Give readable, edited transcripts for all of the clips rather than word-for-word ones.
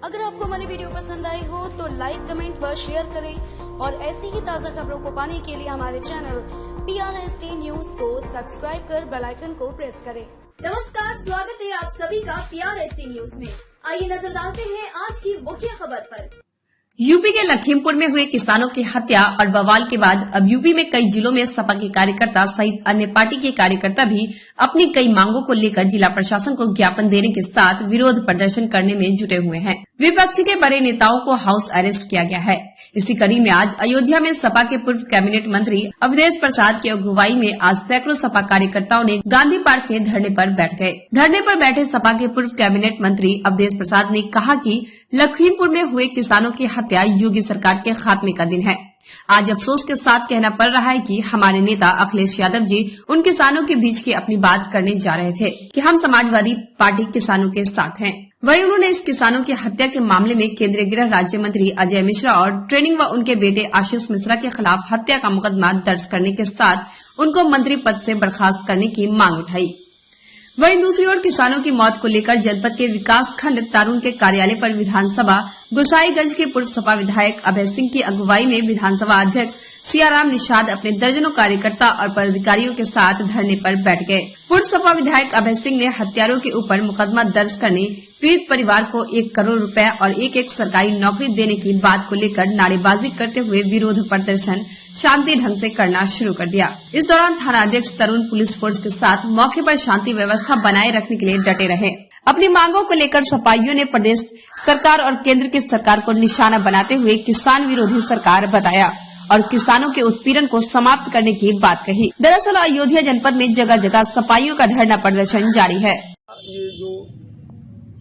अगर आपको हमारी वीडियो पसंद आई हो तो लाइक, कमेंट व शेयर करें और ऐसी ही ताज़ा खबरों को पाने के लिए हमारे चैनल PRST न्यूज को सब्सक्राइब कर बेल आइकन को प्रेस करें। नमस्कार, स्वागत है आप सभी का PRST न्यूज में। आइए नजर डालते हैं आज की मुख्य खबर पर। यूपी के लखीमपुर में हुए किसानों की हत्या और बवाल के बाद अब यूपी में कई जिलों में सपा के कार्यकर्ता सहित अन्य पार्टी के कार्यकर्ता भी अपनी कई मांगों को लेकर जिला प्रशासन को ज्ञापन देने के साथ विरोध प्रदर्शन करने में जुटे हुए हैं। विपक्ष के बड़े नेताओं को हाउस अरेस्ट किया गया है। इसी कड़ी में आज अयोध्या में सपा के पूर्व कैबिनेट मंत्री अवधेश प्रसाद की अगुवाई में आज सैकड़ों सपा कार्यकर्ताओं ने गांधी पार्क में धरने पर बैठ गए। धरने पर बैठे सपा के पूर्व कैबिनेट मंत्री अवधेश प्रसाद ने कहा कि लखीमपुर में हुए किसानों की हत्या योगी सरकार के खात्मे का दिन है। आज अफसोस के साथ कहना पड़ रहा है कि हमारे नेता अखिलेश यादव जी उन किसानों के बीच की अपनी बात करने जा रहे थे कि हम समाजवादी पार्टी किसानों के साथ हैं। वहीं उन्होंने इस किसानों की हत्या के मामले में केंद्रीय गृह राज्य मंत्री अजय मिश्रा और ट्रेनिंग व उनके बेटे आशीष मिश्रा के खिलाफ हत्या का मुकदमा दर्ज करने के साथ उनको मंत्री पद से बर्खास्त करने की मांग उठाई। वहीं दूसरी ओर किसानों की मौत को लेकर जनपद के विकास खंड तारून के कार्यालय पर विधानसभा गोसाईगंज के पूर्व सपा विधायक अभय सिंह की अगुवाई में विधानसभा अध्यक्ष सियाराम निषाद अपने दर्जनों कार्यकर्ता और पदाधिकारियों के साथ धरने पर बैठ गए। पूर्व सपा विधायक अभय सिंह ने हत्यारों के ऊपर मुकदमा दर्ज करने, पीड़ित परिवार को 1 करोड़ रुपए और एक सरकारी नौकरी देने की बात को लेकर नारेबाजी करते हुए विरोध प्रदर्शन शांति ढंग से करना शुरू कर दिया। इस दौरान थाना अध्यक्ष तरुण पुलिस फोर्स के साथ मौके पर शांति व्यवस्था बनाए रखने के लिए डटे रहे। अपनी मांगों को लेकर सपाइयों ने प्रदेश सरकार और केंद्र की सरकार को निशाना बनाते हुए किसान विरोधी सरकार बताया और किसानों के उत्पीड़न को समाप्त करने की बात कही। दरअसल अयोध्या जनपद में जगह जगह सपाइयों का धरना प्रदर्शन जारी है। ये जो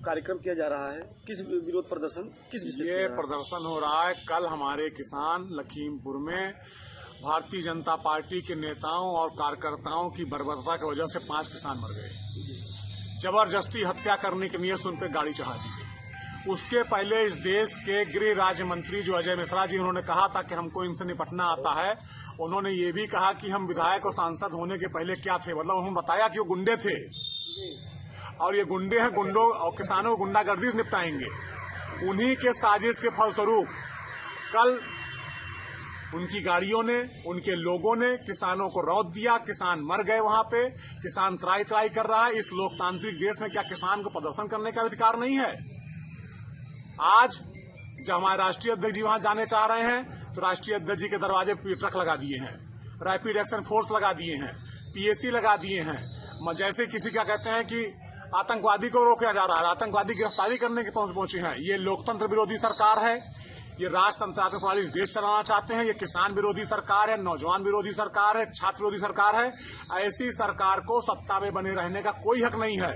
कार्यक्रम किया जा रहा है, किस विरोध प्रदर्शन, किस विषय ये प्रदर्शन हो रहा है? कल हमारे किसान लखीमपुर में भारतीय जनता पार्टी के नेताओं और कार्यकर्ताओं की बर्बरता की वजह से 5 किसान मर गए। जबरदस्ती हत्या करने की नीयत से उन पर गाड़ी चढ़ा दी गई। उसके पहले इस देश के गृह राज्य मंत्री जो अजय मिश्रा जी, उन्होंने कहा था कि हमको इनसे निपटना आता है। उन्होंने ये भी कहा कि हम विधायक और सांसद होने के पहले क्या थे, मतलब उन्होंने बताया कि वो गुंडे थे और ये गुंडे हैं, गुंडों और किसानों को गुंडागर्दी से निपटाएंगे। उन्हीं के साजिश के फलस्वरूप कल उनकी गाड़ियों ने, उनके लोगों ने किसानों को रौंद दिया। किसान मर गए वहां पे। किसान त्राई त्राई कर रहा है। इस लोकतांत्रिक देश में क्या किसान को प्रदर्शन करने का अधिकार नहीं है? आज जब हमारे राष्ट्रीय अध्यक्ष जी वहां जाने चाह रहे हैं तो राष्ट्रीय अध्यक्ष जी के दरवाजे पर ट्रक लगा दिए हैं, रैपिड एक्शन फोर्स लगा दिए हैं, PAC लगा दिए हैं। जैसे किसी क्या कहते हैं कि आतंकवादी को रोका जा रहा है, आतंकवादी गिरफ्तारी करने के पहुंचे हैं। ये लोकतंत्र विरोधी सरकार है। ये राजतंत्र वाली देश चलाना चाहते हैं। ये किसान विरोधी सरकार है, नौजवान विरोधी सरकार है, छात्र विरोधी सरकार है। ऐसी सरकार को सत्ता में बने रहने का कोई हक नहीं है।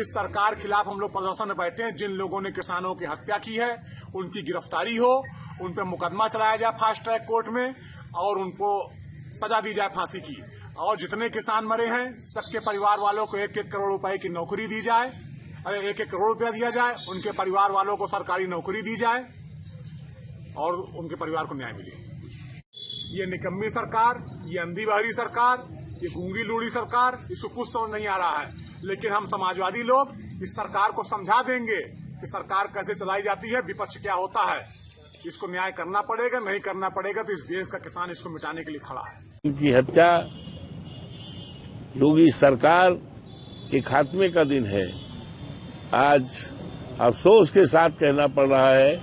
इस सरकार के खिलाफ हम लोग प्रदर्शन में बैठे हैं। जिन लोगों ने किसानों की हत्या की है उनकी गिरफ्तारी हो, उन पर मुकदमा चलाया जाए फास्ट ट्रैक कोर्ट में और उनको सजा दी जाए फांसी की। और जितने किसान मरे हैं सबके परिवार वालों को 1-1 करोड़ रुपए की नौकरी दी जाए, 1-1 करोड़ रुपया दिया जाए। उनके परिवार वालों को सरकारी नौकरी दी जाए और उनके परिवार को न्याय मिले। ये निकम्मी सरकार, ये अंधी बहरी सरकार, ये गूंगी लूड़ी सरकार, इसको कुछ समझ नहीं आ रहा है। लेकिन हम समाजवादी लोग इस सरकार को समझा देंगे कि सरकार कैसे चलाई जाती है, विपक्ष क्या होता है। इसको न्याय करना पड़ेगा, नहीं करना पड़ेगा तो इस देश का किसान इसको मिटाने के लिए खड़ा है। उनकी हत्या योगी सरकार के खात्मे का दिन है। आज अफसोस के साथ कहना पड़ रहा है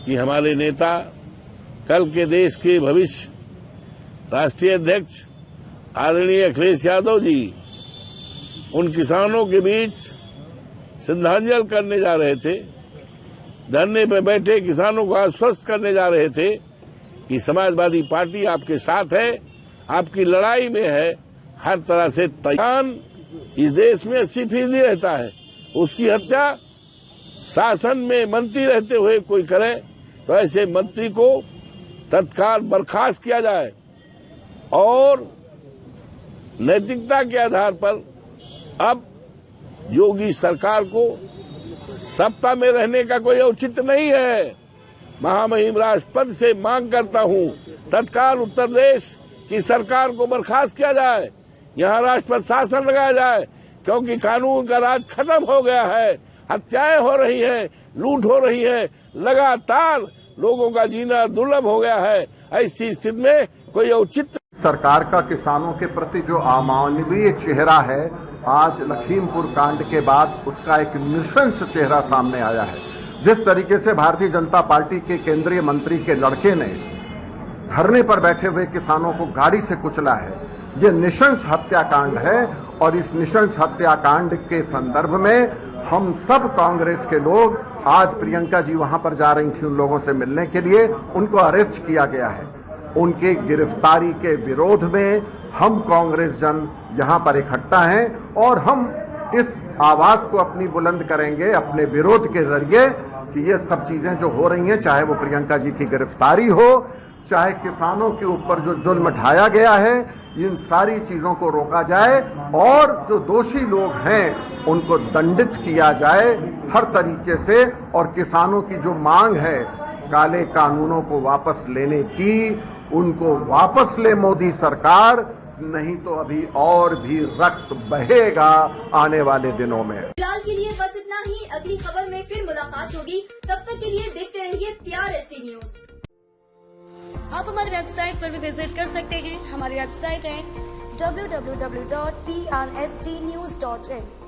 कि हमारे नेता, कल के देश के भविष्य राष्ट्रीय अध्यक्ष आदरणीय अखिलेश यादव जी उन किसानों के बीच श्रद्धांजलि करने जा रहे थे। धरने पर बैठे किसानों को आश्वस्त करने जा रहे थे कि समाजवादी पार्टी आपके साथ है, आपकी लड़ाई में है, हर तरह से तैयार। इस देश में 80% रहता है। उसकी हत्या शासन में मंत्री रहते हुए कोई करे तो ऐसे मंत्री को तत्काल बर्खास्त किया जाए और नैतिकता के आधार पर अब योगी सरकार को सत्ता में रहने का कोई औचित्य नहीं है। महामहिम राष्ट्रपति से मांग करता हूं तत्काल उत्तर प्रदेश की सरकार को बर्खास्त किया जाए, यहाँ राष्ट्रपति शासन लगाया जाए, क्योंकि कानून का राज खत्म हो गया है। हत्याएं हो रही हैं, लूट हो रही है, लगातार लोगों का जीना दुर्लभ हो गया है। ऐसी स्थिति में कोई औचित्य सरकार का किसानों के प्रति जो अमानवीय चेहरा है, आज लखीमपुर कांड के बाद उसका एक नृशंस चेहरा सामने आया है। जिस तरीके से भारतीय जनता पार्टी के केंद्रीय मंत्री के लड़के ने धरने पर बैठे हुए किसानों को गाड़ी से कुचला है, ये नृशंस हत्याकांड है। और इस नृशंस हत्याकांड के संदर्भ में हम सब कांग्रेस के लोग, आज प्रियंका जी वहां पर जा रही थी उन लोगों से मिलने के लिए, उनको अरेस्ट किया गया है। उनकी गिरफ्तारी के विरोध में हम कांग्रेस जन यहां पर इकट्ठा हैं और हम इस आवाज को अपनी बुलंद करेंगे अपने विरोध के जरिए कि ये सब चीजें जो हो रही हैं, चाहे वो प्रियंका जी की गिरफ्तारी हो, चाहे किसानों के ऊपर जो जुल्म ढाया गया है, इन सारी चीजों को रोका जाए और जो दोषी लोग हैं उनको दंडित किया जाए हर तरीके से। और किसानों की जो मांग है काले कानूनों को वापस लेने की, उनको वापस ले मोदी सरकार, नहीं तो अभी और भी रक्त बहेगा आने वाले दिनों में। फिलहाल के लिए बस इतना ही। अगली खबर में फिर मुलाकात होगी, तब तक के लिए देखते रहिए PRST न्यूज। आप हमारी वेबसाइट पर भी विजिट कर सकते हैं। हमारी वेबसाइट है www.prstnews.in।